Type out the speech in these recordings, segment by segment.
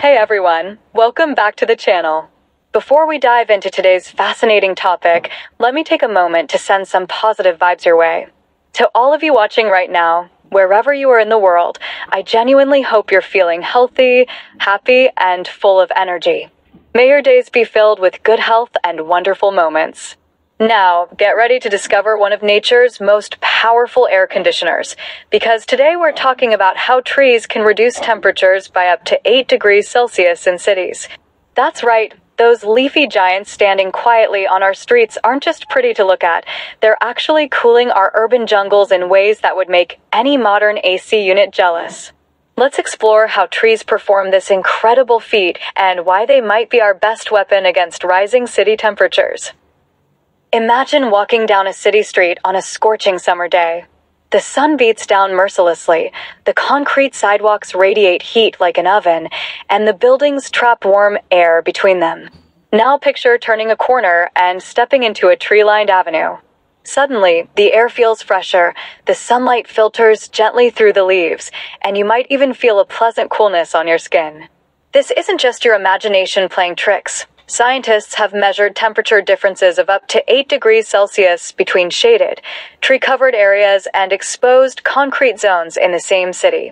Hey everyone, welcome back to the channel. Before we dive into today's fascinating topic, let me take a moment to send some positive vibes your way. To all of you watching right now, wherever you are in the world, I genuinely hope you're feeling healthy, happy, and full of energy. May your days be filled with good health and wonderful moments. Now, get ready to discover one of nature's most powerful air conditioners, because today we're talking about how trees can reduce temperatures by up to 8 degrees Celsius in cities. That's right, those leafy giants standing quietly on our streets aren't just pretty to look at, they're actually cooling our urban jungles in ways that would make any modern AC unit jealous. Let's explore how trees perform this incredible feat and why they might be our best weapon against rising city temperatures. Imagine walking down a city street on a scorching summer day. The sun beats down mercilessly, the concrete sidewalks radiate heat like an oven, and the buildings trap warm air between them. Now picture turning a corner and stepping into a tree-lined avenue. Suddenly, the air feels fresher, the sunlight filters gently through the leaves, and you might even feel a pleasant coolness on your skin. This isn't just your imagination playing tricks. Scientists have measured temperature differences of up to 8 degrees Celsius between shaded, tree-covered areas and exposed concrete zones in the same city.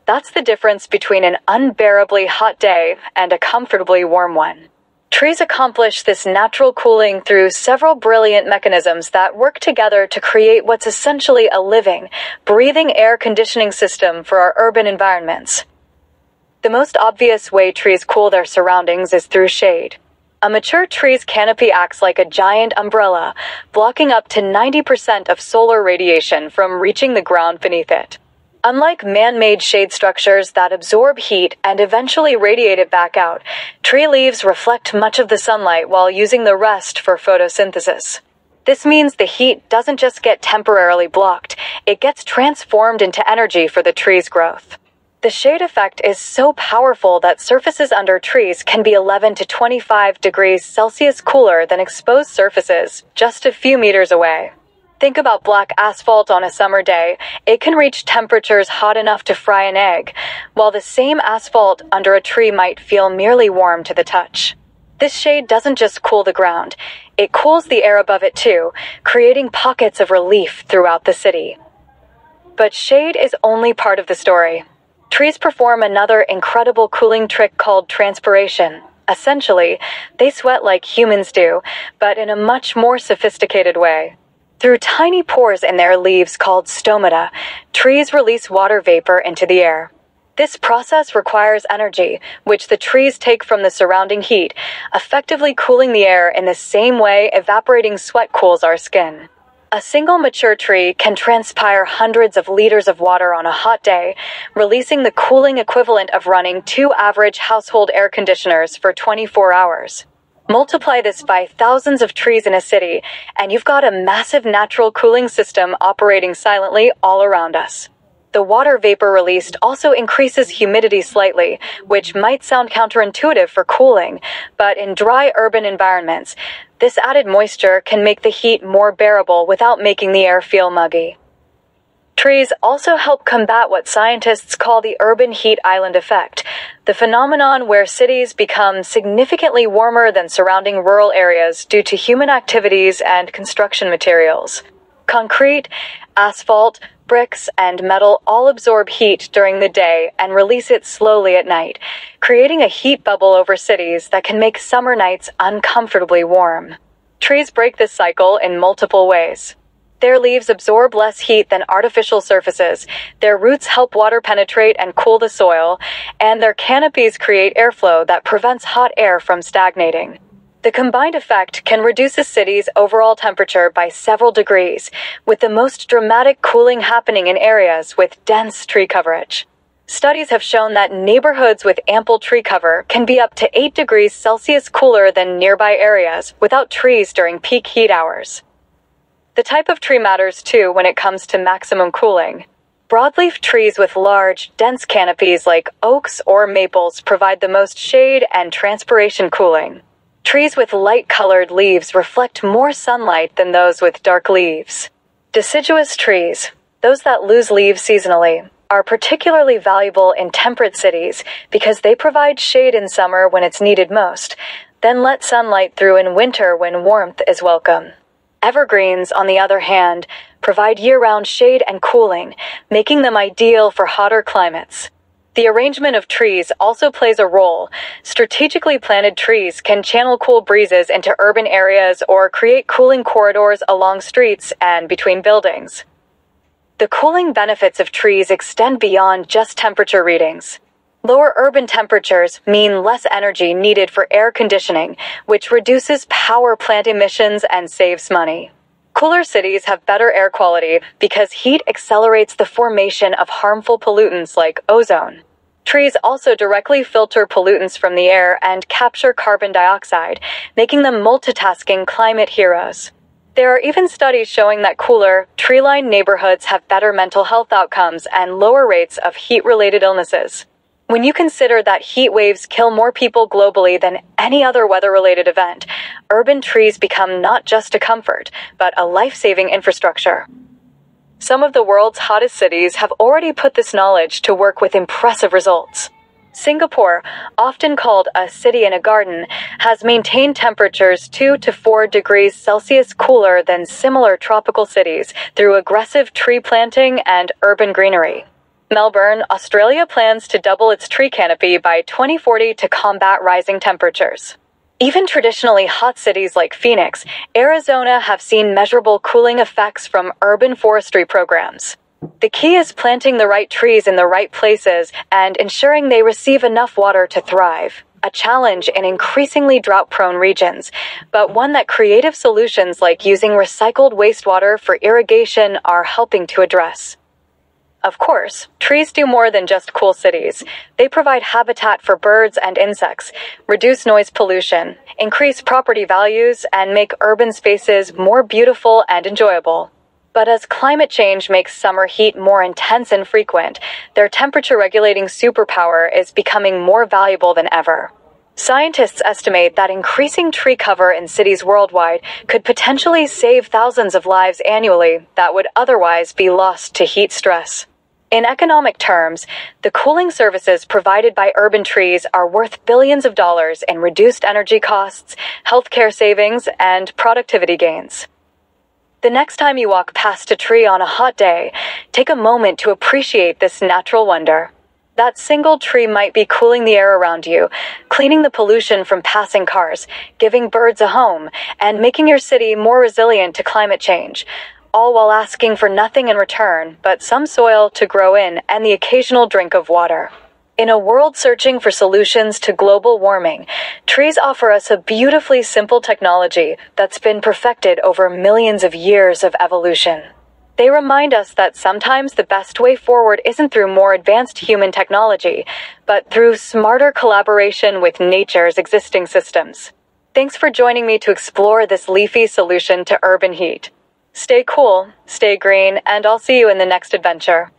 That's the difference between an unbearably hot day and a comfortably warm one. Trees accomplish this natural cooling through several brilliant mechanisms that work together to create what's essentially a living, breathing air conditioning system for our urban environments. The most obvious way trees cool their surroundings is through shade. A mature tree's canopy acts like a giant umbrella, blocking up to 90% of solar radiation from reaching the ground beneath it. Unlike man-made shade structures that absorb heat and eventually radiate it back out, tree leaves reflect much of the sunlight while using the rest for photosynthesis. This means the heat doesn't just get temporarily blocked, it gets transformed into energy for the tree's growth. The shade effect is so powerful that surfaces under trees can be 11 to 25 degrees Celsius cooler than exposed surfaces just a few meters away. Think about black asphalt on a summer day. It can reach temperatures hot enough to fry an egg, while the same asphalt under a tree might feel merely warm to the touch. This shade doesn't just cool the ground, it cools the air above it too, creating pockets of relief throughout the city. But shade is only part of the story. Trees perform another incredible cooling trick called transpiration. Essentially, they sweat like humans do, but in a much more sophisticated way. Through tiny pores in their leaves called stomata, trees release water vapor into the air. This process requires energy, which the trees take from the surrounding heat, effectively cooling the air in the same way evaporating sweat cools our skin. A single mature tree can transpire hundreds of liters of water on a hot day, releasing the cooling equivalent of running 2 average household air conditioners for 24 hours. Multiply this by thousands of trees in a city, and you've got a massive natural cooling system operating silently all around us. The water vapor released also increases humidity slightly, which might sound counterintuitive for cooling, but in dry urban environments, this added moisture can make the heat more bearable without making the air feel muggy. Trees also help combat what scientists call the urban heat island effect, the phenomenon where cities become significantly warmer than surrounding rural areas due to human activities and construction materials. Concrete, asphalt, bricks, and metal all absorb heat during the day and release it slowly at night, creating a heat bubble over cities that can make summer nights uncomfortably warm. Trees break this cycle in multiple ways. Their leaves absorb less heat than artificial surfaces, their roots help water penetrate and cool the soil, and their canopies create airflow that prevents hot air from stagnating. The combined effect can reduce a city's overall temperature by several degrees, with the most dramatic cooling happening in areas with dense tree coverage. Studies have shown that neighborhoods with ample tree cover can be up to 8 degrees Celsius cooler than nearby areas without trees during peak heat hours. The type of tree matters too when it comes to maximum cooling. Broadleaf trees with large, dense canopies like oaks or maples provide the most shade and transpiration cooling. Trees with light-colored leaves reflect more sunlight than those with dark leaves. Deciduous trees, those that lose leaves seasonally, are particularly valuable in temperate cities because they provide shade in summer when it's needed most, then let sunlight through in winter when warmth is welcome. Evergreens, on the other hand, provide year-round shade and cooling, making them ideal for hotter climates. The arrangement of trees also plays a role. Strategically planted trees can channel cool breezes into urban areas or create cooling corridors along streets and between buildings. The cooling benefits of trees extend beyond just temperature readings. Lower urban temperatures mean less energy needed for air conditioning, which reduces power plant emissions and saves money. Cooler cities have better air quality because heat accelerates the formation of harmful pollutants like ozone. Trees also directly filter pollutants from the air and capture carbon dioxide, making them multitasking climate heroes. There are even studies showing that cooler, tree-lined neighborhoods have better mental health outcomes and lower rates of heat-related illnesses. When you consider that heat waves kill more people globally than any other weather-related event, urban trees become not just a comfort, but a life-saving infrastructure. Some of the world's hottest cities have already put this knowledge to work with impressive results. Singapore, often called a city in a garden, has maintained temperatures 2 to 4 degrees Celsius cooler than similar tropical cities through aggressive tree planting and urban greenery. Melbourne, Australia plans to double its tree canopy by 2040 to combat rising temperatures. Even traditionally hot cities like Phoenix, Arizona have seen measurable cooling effects from urban forestry programs. The key is planting the right trees in the right places and ensuring they receive enough water to thrive, a challenge in increasingly drought-prone regions, but one that creative solutions like using recycled wastewater for irrigation are helping to address. Of course, trees do more than just cool cities. They provide habitat for birds and insects, reduce noise pollution, increase property values, and make urban spaces more beautiful and enjoyable. But as climate change makes summer heat more intense and frequent, their temperature-regulating superpower is becoming more valuable than ever. Scientists estimate that increasing tree cover in cities worldwide could potentially save thousands of lives annually that would otherwise be lost to heat stress. In economic terms, the cooling services provided by urban trees are worth billions of dollars in reduced energy costs, healthcare savings, and productivity gains. The next time you walk past a tree on a hot day, take a moment to appreciate this natural wonder. That single tree might be cooling the air around you, cleaning the pollution from passing cars, giving birds a home, and making your city more resilient to climate change, all while asking for nothing in return but some soil to grow in and the occasional drink of water. In a world searching for solutions to global warming, trees offer us a beautifully simple technology that's been perfected over millions of years of evolution. They remind us that sometimes the best way forward isn't through more advanced human technology, but through smarter collaboration with nature's existing systems. Thanks for joining me to explore this leafy solution to urban heat. Stay cool, stay green, and I'll see you in the next adventure.